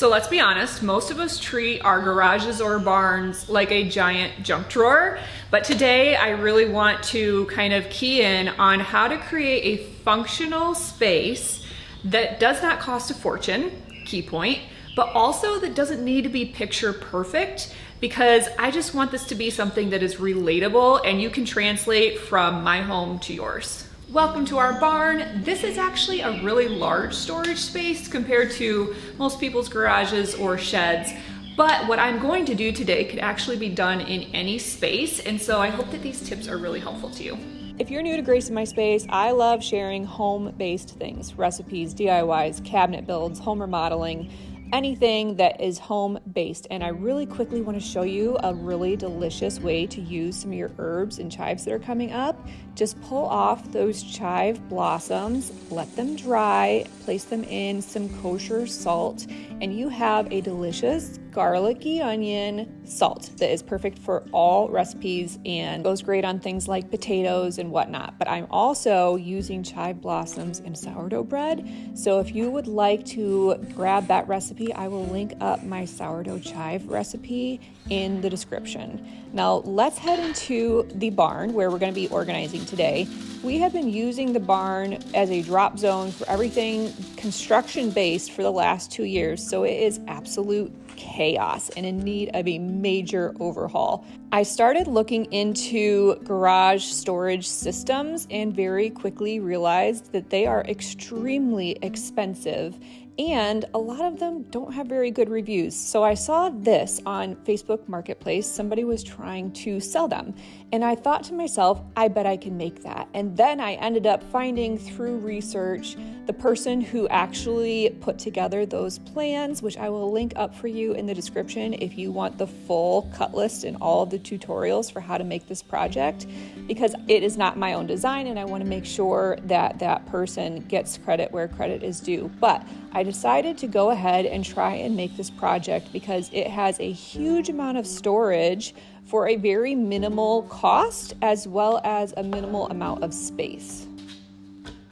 So let's be honest, most of us treat our garages or barns like a giant junk drawer. But today I really want to kind of key in on how to create a functional space that does not cost a fortune, key point, but also that doesn't need to be picture perfect, because I just want this to be something that is relatable and you can translate from my home to yours. Welcome to our barn. This is actually a really large storage space compared to most people's garages or sheds. But what I'm going to do today could actually be done in any space. And so I hope that these tips are really helpful to you. If you're new to Grace in My Space, I love sharing home-based things, recipes, DIYs, cabinet builds, home remodeling, anything that is home-based. And I really quickly want to show you a really delicious way to use some of your herbs and chives that are coming up. Just pull off those chive blossoms, let them dry, place them in some kosher salt, and you have a delicious garlicky onion salt that is perfect for all recipes and goes great on things like potatoes and whatnot. But I'm also using chive blossoms in sourdough bread. So if you would like to grab that recipe, I will link up my sourdough chive recipe in the description. Now let's head into the barn where we're going to be organizing today. We have been using the barn as a drop zone for everything construction based for the last 2 years. So it is absolute chaos and in need of a major overhaul. I started looking into garage storage systems and very quickly realized that they are extremely expensive and a lot of them don't have very good reviews. So I saw this on Facebook Marketplace. Somebody was trying to sell them. And I thought to myself, I bet I can make that. And then I ended up finding through research the person who actually put together those plans, which I will link up for you in the description if you want the full cut list and all of the tutorials for how to make this project, because it is not my own design and I want to make sure that that person gets credit where credit is due. But I decided to go ahead and try and make this project because it has a huge amount of storage for a very minimal cost as well as a minimal amount of space.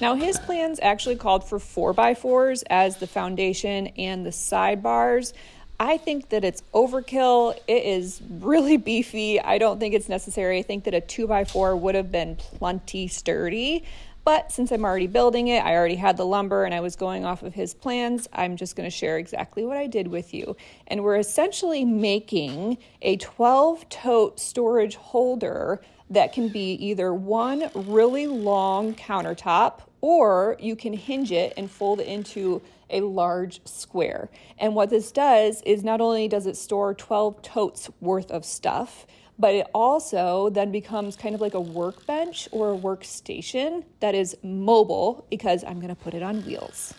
Now his plans actually called for 4x4s as the foundation and the sidebars. I think that it's overkill. It is really beefy. I don't think it's necessary. I think that a 2x4 would have been plenty sturdy. But since I'm already building it, I already had the lumber and I was going off of his plans, I'm just going to share exactly what I did with you. And we're essentially making a 12-tote storage holder that can be either one really long countertop or you can hinge it and fold it into a large square. And what this does is not only does it store 12 totes worth of stuff, but it also then becomes kind of like a workbench or a workstation that is mobile because I'm going to put it on wheels.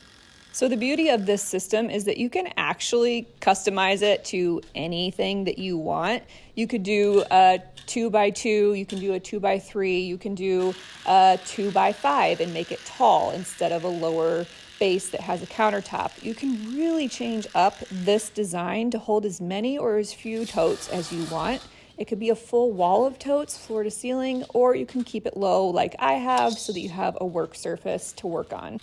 So the beauty of this system is that you can actually customize it to anything that you want. You could do a 2x2, you can do a 2x3, you can do a 2x5 and make it tall instead of a lower base that has a countertop. You can really change up this design to hold as many or as few totes as you want. It could be a full wall of totes, floor to ceiling, or you can keep it low like I have so that you have a work surface to work on.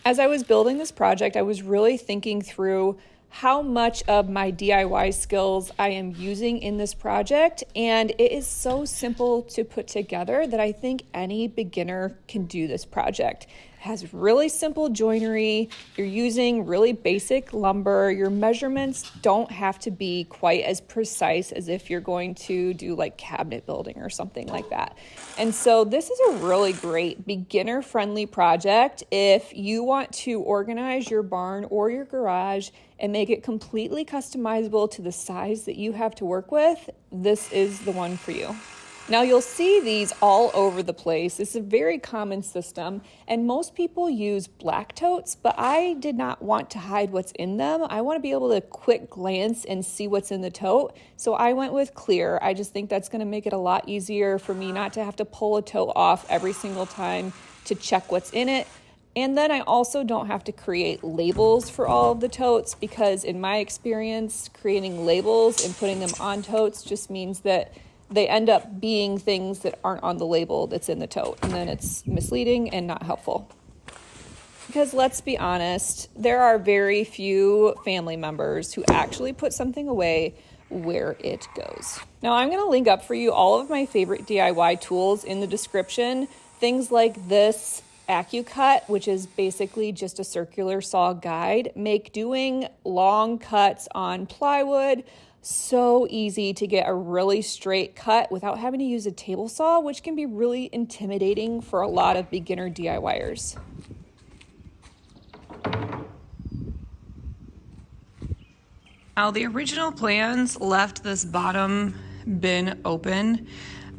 As I was building this project, I was really thinking through how much of my DIY skills I am using in this project, and it is so simple to put together that I think any beginner can do this project. It has really simple joinery, you're using really basic lumber, your measurements don't have to be quite as precise as if you're going to do like cabinet building or something like that. And so this is a really great beginner-friendly project if you want to organize your barn or your garage and make it completely customizable to the size that you have to work with. This is the one for you. Now you'll see these all over the place. It's a very common system and most people use black totes, but I did not want to hide what's in them. I want to be able to quick glance and see what's in the tote. So I went with clear. I just think that's going to make it a lot easier for me not to have to pull a tote off every single time to check what's in it. And then I also don't have to create labels for all of the totes because in my experience, creating labels and putting them on totes just means that they end up being things that aren't on the label that's in the tote, and then it's misleading and not helpful. Because let's be honest, there are very few family members who actually put something away where it goes. Now I'm going to link up for you all of my favorite DIY tools in the description. Things like this AccuCut, which is basically just a circular saw guide, make doing long cuts on plywood so easy to get a really straight cut without having to use a table saw, which can be really intimidating for a lot of beginner DIYers. Now, the original plans left this bottom bin open,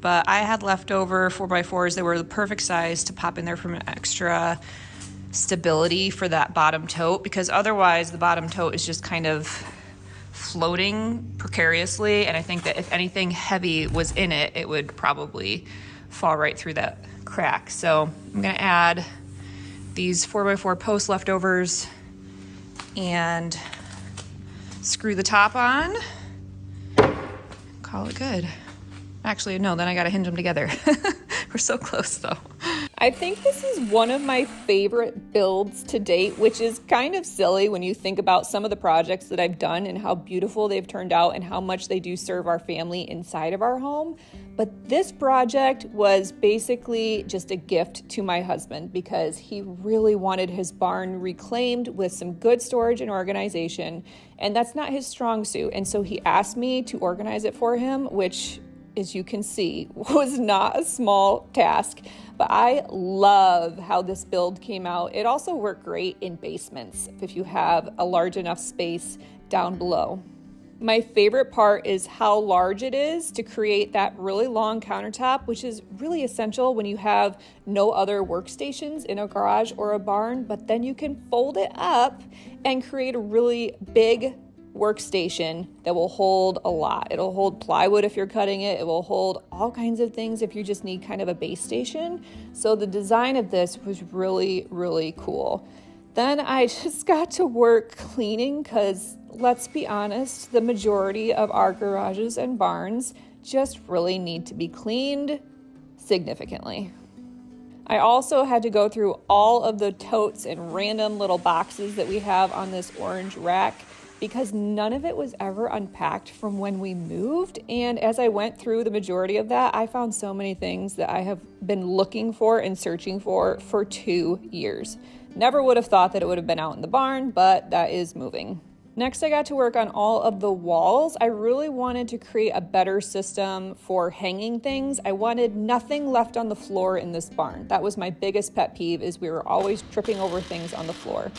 but I had leftover 4x4s that were the perfect size to pop in there for an extra stability for that bottom tote, because otherwise the bottom tote is just kind of floating precariously, and I think that if anything heavy was in it, it would probably fall right through that crack. So I'm gonna add these 4x4 post leftovers and screw the top on, call it good. Actually, no, then I gotta hinge them together. We're so close though. I think this is one of my favorite builds to date, which is kind of silly when you think about some of the projects that I've done and how beautiful they've turned out and how much they do serve our family inside of our home. But this project was basically just a gift to my husband because he really wanted his barn reclaimed with some good storage and organization, and that's not his strong suit. And so he asked me to organize it for him, which, as you can see, was not a small task. But I love how this build came out. It also worked great in basements if you have a large enough space down below. My favorite part is how large it is to create that really long countertop, which is really essential when you have no other workstations in a garage or a barn, but then you can fold it up and create a really big workstation that will hold a lot. It'll hold plywood if you're cutting it. It will hold all kinds of things if you just need kind of a base station. So the design of this was really, really cool. Then I just got to work cleaning because, let's be honest, the majority of our garages and barns just really need to be cleaned significantly. I also had to go through all of the totes and random little boxes that we have on this orange rack because none of it was ever unpacked from when we moved. And as I went through the majority of that, I found so many things that I have been looking for and searching for 2 years. Never would have thought that it would have been out in the barn, but that is moving. Next, I got to work on all of the walls. I really wanted to create a better system for hanging things. I wanted nothing left on the floor in this barn. That was my biggest pet peeve, is we were always tripping over things on the floor.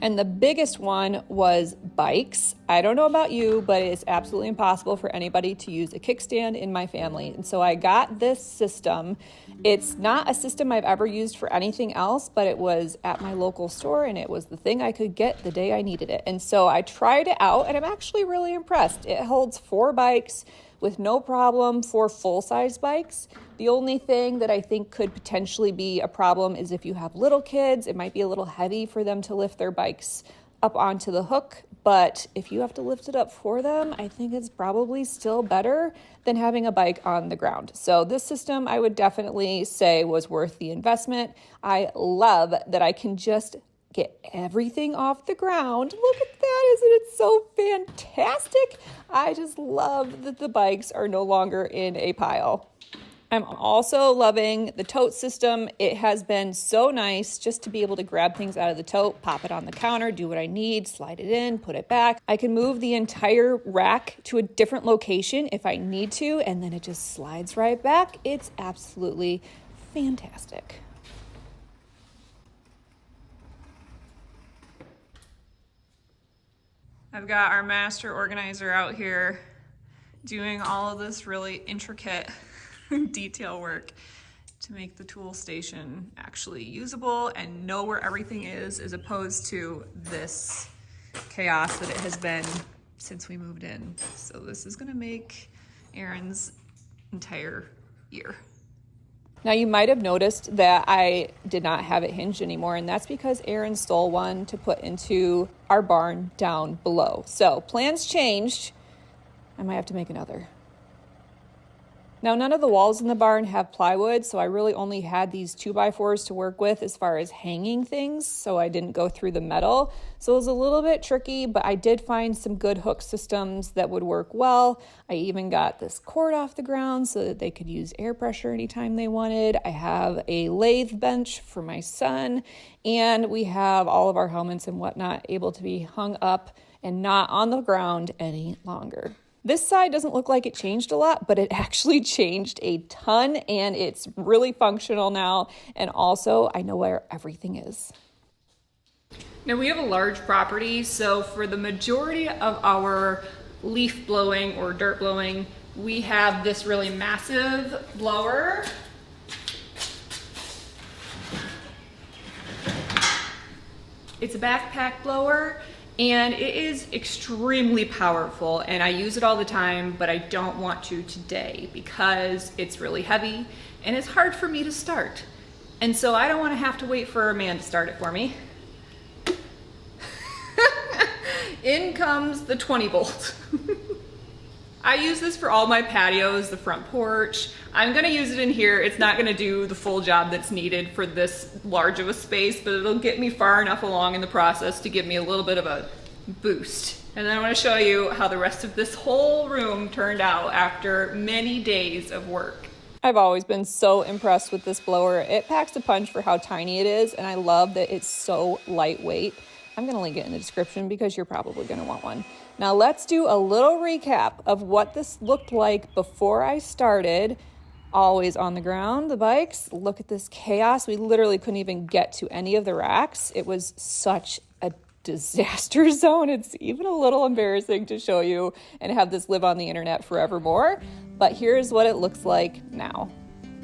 And the biggest one was bikes. I don't know about you, but it's absolutely impossible for anybody to use a kickstand in my family. And so I got this system. It's not a system I've ever used for anything else, but it was at my local store and it was the thing I could get the day I needed it. And so I tried it out and I'm actually really impressed. It holds 4 bikes with no problem for full-size bikes. The only thing that I think could potentially be a problem is if you have little kids, it might be a little heavy for them to lift their bikes up onto the hook. But if you have to lift it up for them, I think it's probably still better than having a bike on the ground. So this system, I would definitely say, was worth the investment. I love that I can just get everything off the ground. Look at that, isn't it so fantastic? I just love that the bikes are no longer in a pile. I'm also loving the tote system. It has been so nice just to be able to grab things out of the tote, pop it on the counter, do what I need, slide it in, put it back. I can move the entire rack to a different location if I need to, and then it just slides right back. It's absolutely fantastic. I've got our master organizer out here doing all of this really intricate detail work to make the tool station actually usable and know where everything is, as opposed to this chaos that it has been since we moved in. So this is gonna make Aaron's entire year. Now you might have noticed that I did not have it hinged anymore, and that's because Aaron stole one to put into our barn down below. So plans changed. I might have to make another. Now, none of the walls in the barn have plywood, so I really only had these 2x4s to work with as far as hanging things, so I didn't go through the metal. So it was a little bit tricky, but I did find some good hook systems that would work well. I even got this cord off the ground so that they could use air pressure anytime they wanted. I have a lathe bench for my son, and we have all of our helmets and whatnot able to be hung up and not on the ground any longer. This side doesn't look like it changed a lot, but it actually changed a ton, and it's really functional now. And also, I know where everything is. Now, we have a large property, so for the majority of our leaf blowing or dirt blowing, we have this really massive blower. It's a backpack blower. And it is extremely powerful, and I use it all the time, but I don't want to today because it's really heavy and it's hard for me to start. And so I don't want to have to wait for a man to start it for me. In comes the 20 volt. I use this for all my patios, the front porch. I'm gonna use it in here. It's not gonna do the full job that's needed for this large of a space, but it'll get me far enough along in the process to give me a little bit of a boost. And then I wanna show you how the rest of this whole room turned out after many days of work. I've always been so impressed with this blower. It packs a punch for how tiny it is, and I love that it's so lightweight. I'm gonna link it in the description because you're probably gonna want one. Now let's do a little recap of what this looked like before I started. Always on the ground, the bikes. Look at this chaos. We literally couldn't even get to any of the racks. It was such a disaster zone. It's even a little embarrassing to show you and have this live on the internet forevermore. But here's what it looks like now.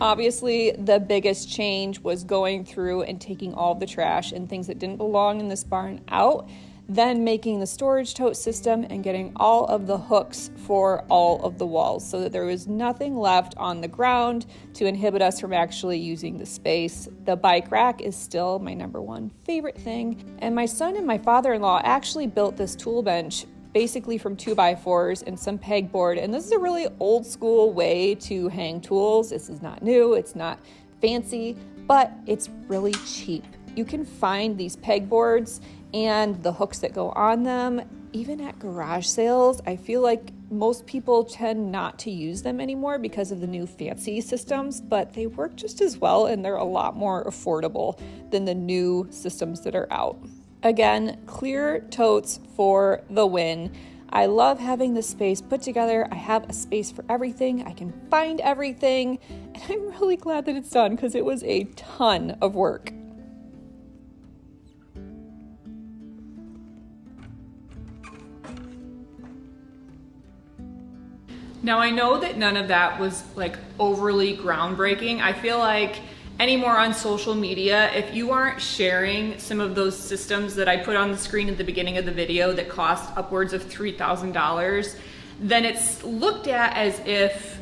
Obviously, the biggest change was going through and taking all of the trash and things that didn't belong in this barn out, then making the storage tote system and getting all of the hooks for all of the walls so that there was nothing left on the ground to inhibit us from actually using the space. The bike rack is still my #1 favorite thing. And my son and my father-in-law actually built this tool bench basically from 2x4s and some pegboard. And this is a really old school way to hang tools. This is not new, it's not fancy, but it's really cheap. You can find these pegboards and the hooks that go on them, even at garage sales. I feel like most people tend not to use them anymore because of the new fancy systems, but they work just as well and they're a lot more affordable than the new systems that are out. Again, clear totes for the win. I love having this space put together. I have a space for everything. I can find everything, and I'm really glad that it's done because it was a ton of work. Now, I know that none of that was like overly groundbreaking. I feel like anymore on social media, if you aren't sharing some of those systems that I put on the screen at the beginning of the video that cost upwards of $3,000, then it's looked at as if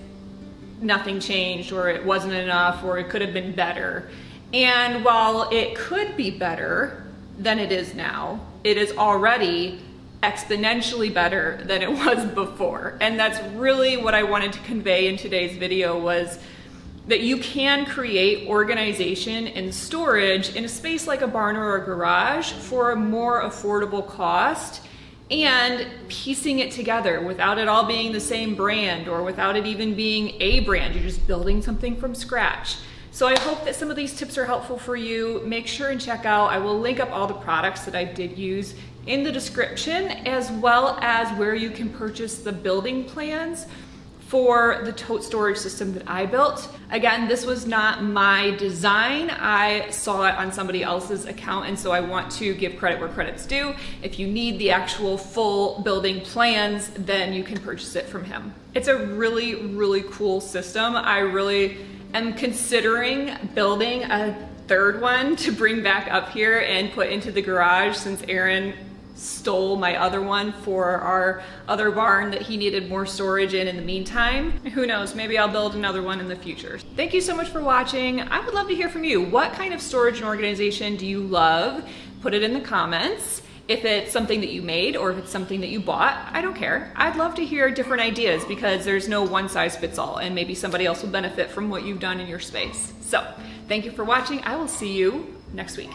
nothing changed or it wasn't enough or it could have been better. And while it could be better than it is now, it is already exponentially better than it was before. And that's really what I wanted to convey in today's video, was that you can create organization and storage in a space like a barn or a garage for a more affordable cost, and piecing it together without it all being the same brand or without it even being a brand. You're just building something from scratch. So I hope that some of these tips are helpful for you. Make sure and check out, I will link up all the products that I did use in the description, as well as where you can purchase the building plans for the tote storage system that I built. Again, this was not my design. I saw it on somebody else's account, and so I want to give credit where credit's due. If you need the actual full building plans, then you can purchase it from him. It's a really, really cool system. I really am considering building a third one to bring back up here and put into the garage, since Aaron stole my other one for our other barn that he needed more storage in the meantime. Who knows, maybe I'll build another one in the future. Thank you so much for watching. I would love to hear from you. What kind of storage and organization do you love? Put it in the comments. If it's something that you made or if it's something that you bought, I don't care. I'd love to hear different ideas because there's no one size fits all, and maybe somebody else will benefit from what you've done in your space. So thank you for watching. I will see you next week.